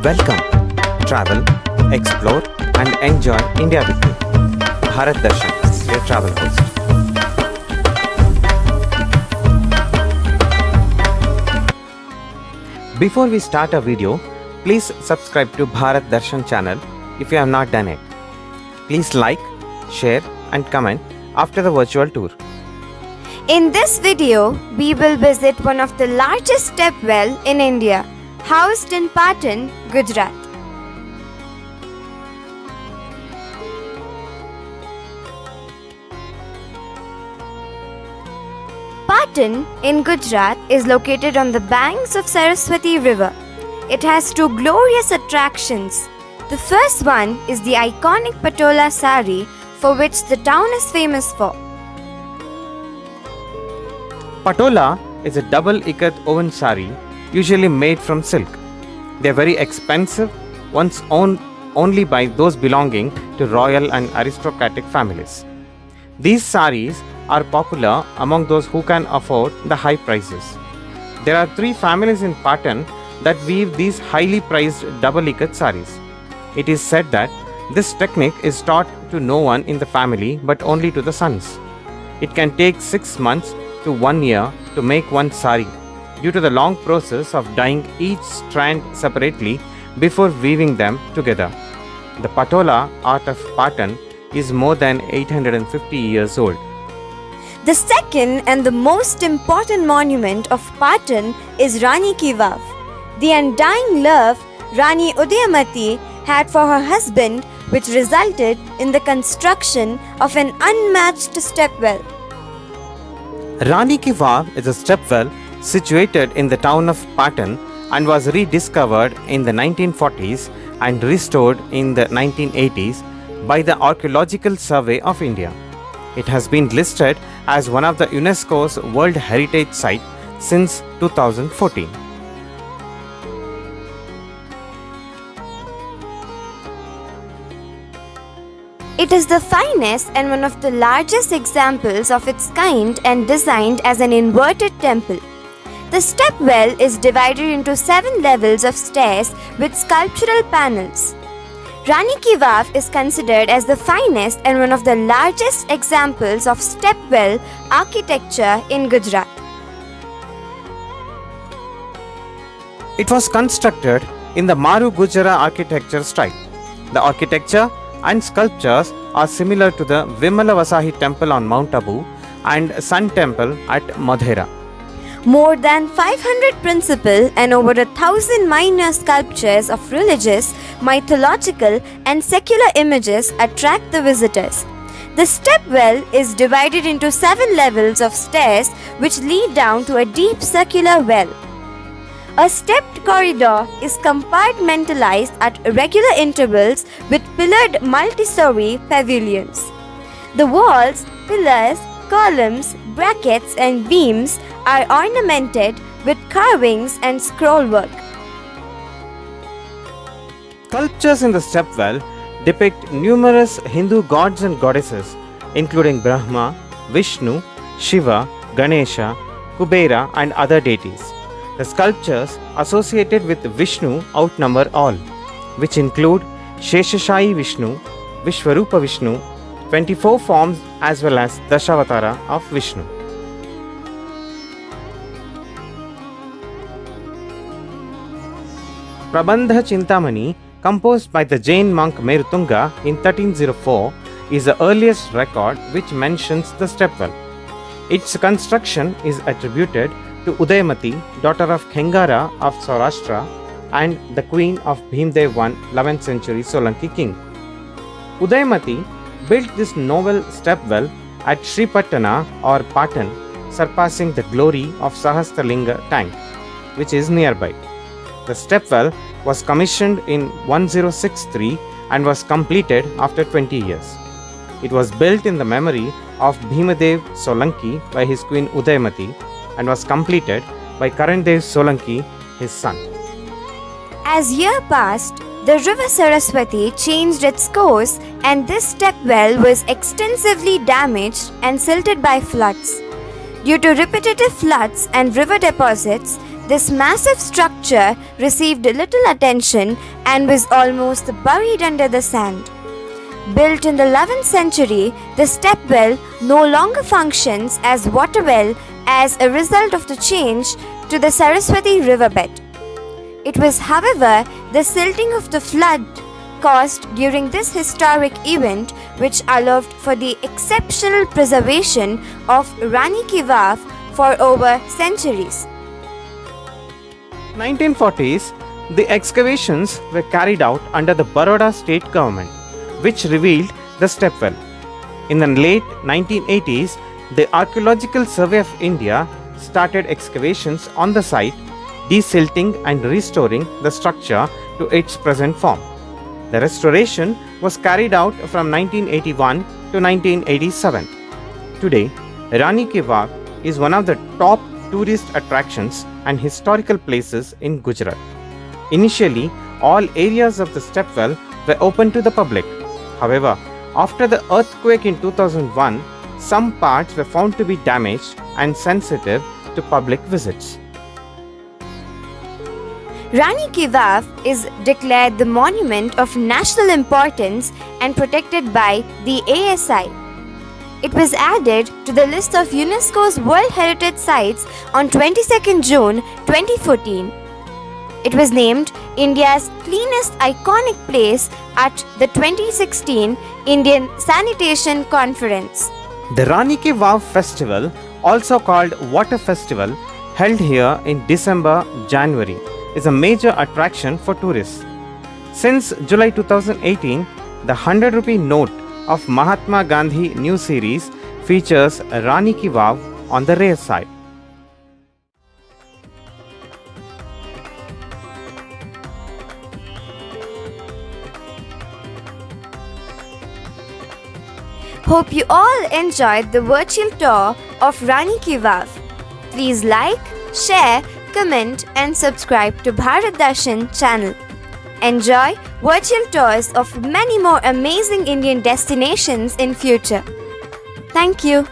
Welcome. Travel, explore and enjoy India with me. Bharat Darshan, your travel host. Before we start our video, please subscribe to Bharat Darshan channel if you have not done it. Please like, share and comment after the virtual tour. In this video, we will visit one of the largest step well in India, housed in Patan, Gujarat. Patan in Gujarat is located on the banks of Saraswati River. It has two glorious attractions. The first one is the iconic Patola sari, for which the town is famous for. Patola is a double ikat woven sari usually made from silk. They are very expensive, once owned only by those belonging to royal and aristocratic families. These saris are popular among those who can afford the high prices. There are 3 families in Patan that weave these highly priced double ikat saris. It is said that this technique is taught to no one in the family but only to the sons. It can take 6 months to 1 year to make one sari due to the long process of dyeing each strand separately before weaving them together. The Patola art of Patan is more than 850 years old. The second and the most important monument of Patan is Rani Ki Vav. The undying love Rani Udayamati had for her husband, which resulted in the construction of an unmatched step well. Rani Ki Vav is a step well situated in the town of Patan and was rediscovered in the 1940s and restored in the 1980s by the Archaeological Survey of India. It has been listed as one of the UNESCO's World Heritage Site since 2014. It is the finest and one of the largest examples of its kind and designed as an inverted temple. The step well is divided into 7 levels of stairs with sculptural panels. Rani Ki Vav is considered as the finest and one of the largest examples of step well architecture in Gujarat. It was constructed in the Maru Gujara architecture style. The architecture and sculptures are similar to the Vimala Vasahi temple on Mount Abu and Sun temple at Madhera. More than 500 principal and over 1,000 minor sculptures of religious, mythological and secular images attract the visitors. The step well is divided into 7 levels of stairs which lead down to a deep circular well. A stepped corridor is compartmentalized at regular intervals with pillared multi-story pavilions. The walls, pillars, columns, brackets and beams are ornamented with carvings and scrollwork. Sculptures in the step well depict numerous Hindu gods and goddesses including Brahma, Vishnu, Shiva, Ganesha, Kubera and other deities. The sculptures associated with Vishnu outnumber all, which include Sheshashayi Vishnu, Vishwarupa Vishnu, 24 forms as well as Dashavatara of Vishnu. Prabandha Chintamani, composed by the Jain monk Merutunga in 1304, is the earliest record which mentions the step well. Its construction is attributed to Udayamati, daughter of Khengara of Saurashtra and the queen of Bhimdev I, 11th century Solanki king. Udayamati built this novel step well at Sripattana or Patan, surpassing the glory of Sahasralinga tank, which is nearby. The step well was commissioned in 1063 and was completed after 20 years. It was built in the memory of Bhimadev Solanki by his queen Udayamati and was completed by Karandev Solanki, his son. As years passed, the river Saraswati changed its course and this step well was extensively damaged and silted by floods. Due to repetitive floods and river deposits, This massive structure received little attention and was almost buried under the sand. Built in the 11th century, the step well no longer functions as water well as a result of the change to the Saraswati riverbed. It was, however, the silting of the flood caused during this historic event which allowed for the exceptional preservation of Rani Ki Vav for over centuries. 1940s, the excavations were carried out under the Baroda state government, which revealed the step well. In the late 1980s, the Archaeological Survey of India started excavations on the site, desilting and restoring the structure to its present form. The restoration was carried out from 1981 to 1987. Today, Rani Ki Vav is one of the top tourist attractions and historical places in Gujarat. Initially, all areas of the stepwell were open to the public. However, after the earthquake in 2001, some parts were found to be damaged and sensitive to public visits. Rani Ki Vav is declared the monument of national importance and protected by the ASI. It was added to the list of UNESCO's World Heritage Sites on 22nd June 2014. It was named India's cleanest iconic place at the 2016 Indian Sanitation Conference. The Rani Ki Vav festival, also called Water Festival, held here in December-January, is a major attraction for tourists. Since July 2018, the 100 rupee note of Mahatma Gandhi new series features Rani Ki Vav on the rear side. Hope you all enjoyed the virtual tour of Rani Ki Vav. Please like, share, comment and subscribe to Bharat Darshan channel. Enjoy virtual tours of many more amazing Indian destinations in future. Thank you.